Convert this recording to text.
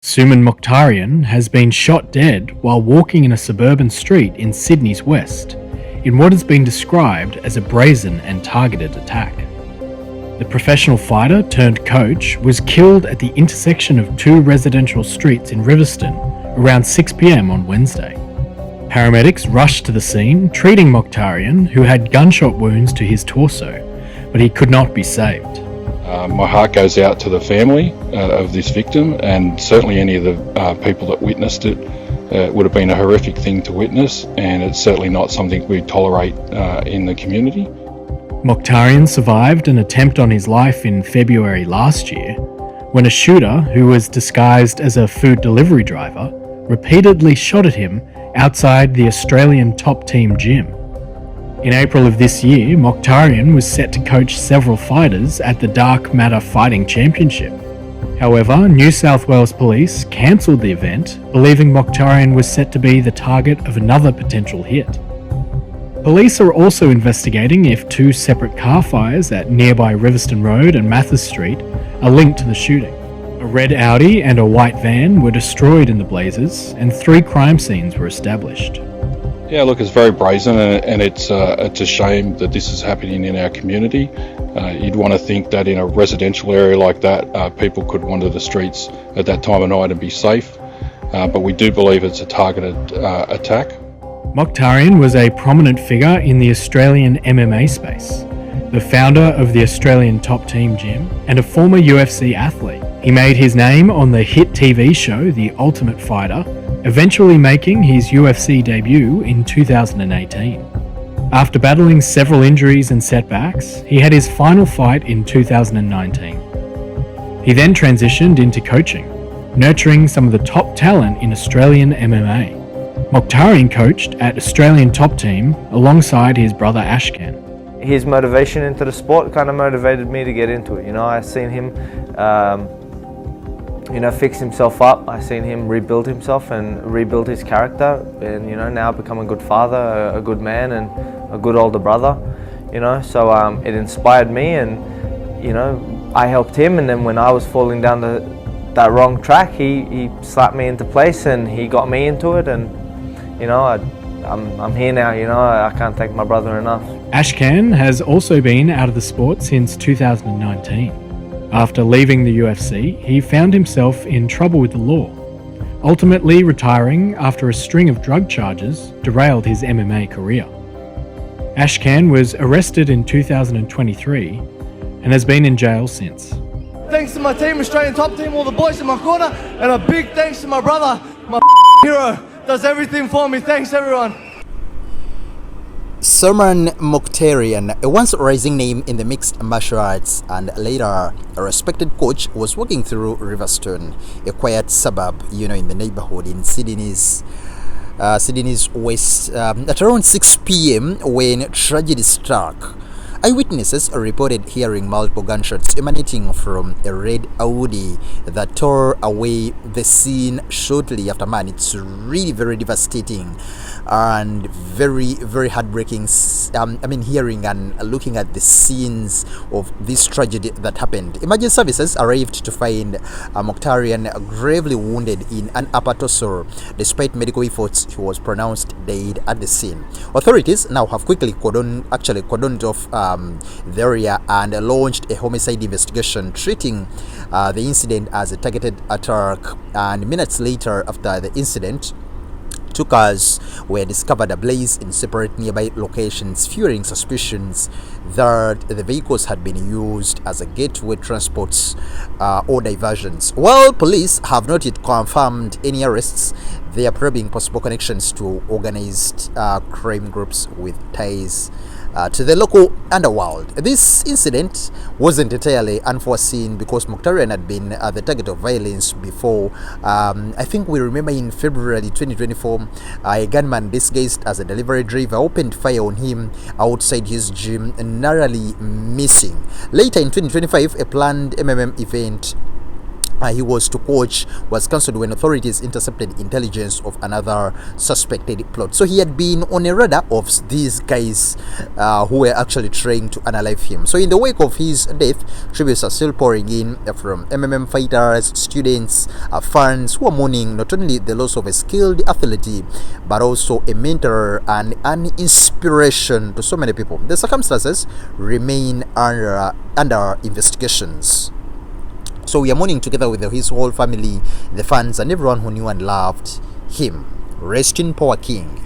Suman Mokhtarian has been shot dead while walking in a suburban street in Sydney's west, in what has been described as a brazen and targeted attack. The professional fighter turned coach was killed at the intersection of two residential streets in Riverstone around 6 p.m. on Wednesday. Paramedics rushed to the scene, treating Mokhtarian, who had gunshot wounds to his torso, but he could not be saved. My heart goes out to the family of this victim, and certainly any of the people that witnessed it. It would have been a horrific thing to witness, and it's certainly not something we tolerate in the community. Mokhtarian survived an attempt on his life in February last year, when a shooter, who was disguised as a food delivery driver, repeatedly shot at him outside the Australian top team gym. In April of this year, Mokhtarian was set to coach several fighters at the Dark Matter Fighting Championship. However, New South Wales Police cancelled the event, believing Mokhtarian was set to be the target of another potential hit. Police are also investigating if two separate car fires at nearby Riverstone Road and Mathers Street are linked to the shooting. A red Audi and a white van were destroyed in the blazes, and 3 crime scenes were established. Yeah, look, it's very brazen, and it's a shame that this is happening in our community. You'd want to think that in a residential area like that, people could wander the streets at that time of night and be safe, but we do believe it's a targeted attack. Mokhtarian was a prominent figure in the Australian MMA space, the founder of the Australian Top Team Gym, and a former UFC athlete. He made his name on the hit TV show The Ultimate Fighter, eventually making his UFC debut in 2018. After battling several injuries and setbacks, he had his final fight in 2019. He then transitioned into coaching, nurturing some of the top talent in Australian MMA. Mokhtarian coached at Australian Top Team alongside his brother Ashkan. His motivation into the sport kind of motivated me to get into it. I seen him fix himself up. I seen him rebuild himself and rebuild his character, and now become a good father, a good man, and a good older brother. So it inspired me, and I helped him. And then when I was falling down that wrong track, he slapped me into place, and he got me into it. And I'm here now. I can't thank my brother enough. Ashkan has also been out of the sport since 2019. After leaving the UFC, he found himself in trouble with the law, ultimately retiring after a string of drug charges derailed his MMA career. Ashkan was arrested in 2023 and has been in jail since. Thanks to my team, Australian Top Team, all the boys in my corner, and a big thanks to my brother, my hero, does everything for me. Thanks everyone. Suman Mokhtarian, a once rising name in the mixed martial arts and later a respected coach, was walking through Riverstone, a quiet suburb, in the neighborhood in Sydney's west, at around 6 p.m. when tragedy struck. Eyewitnesses reported hearing multiple gunshots emanating from a red Audi that tore away the scene shortly after. Man, it's really very devastating and very, very heartbreaking. Hearing and looking at the scenes of this tragedy that happened. Emergency services arrived to find Mokhtarian gravely wounded in an upper torso. Despite medical efforts, he was pronounced dead at the scene. Authorities now have quickly cordoned off the area and launched a homicide investigation, treating the incident as a targeted attack. And minutes later, after the incident, 2 cars were discovered ablaze in separate nearby locations, fueling suspicions that the vehicles had been used as a getaway transports or diversions. While police have not yet confirmed any arrests, they are probing possible connections to organized crime groups with ties to the local underworld. This incident wasn't entirely unforeseen because Mokhtarian had been the target of violence before. I think we remember in February 2024, a gunman disguised as a delivery driver opened fire on him outside his gym, narrowly missing. Later in 2025, a planned event he was to coach was cancelled when authorities intercepted intelligence of another suspected plot. So he had been on a radar of these guys who were actually trying to unalive him. So in the wake of his death, tributes are still pouring in from MMA fighters, students, fans who are mourning not only the loss of a skilled athlete but also a mentor and an inspiration to so many people. The circumstances remain under investigations. So we are mourning together with his whole family, the fans, and everyone who knew and loved him. Rest in power, King.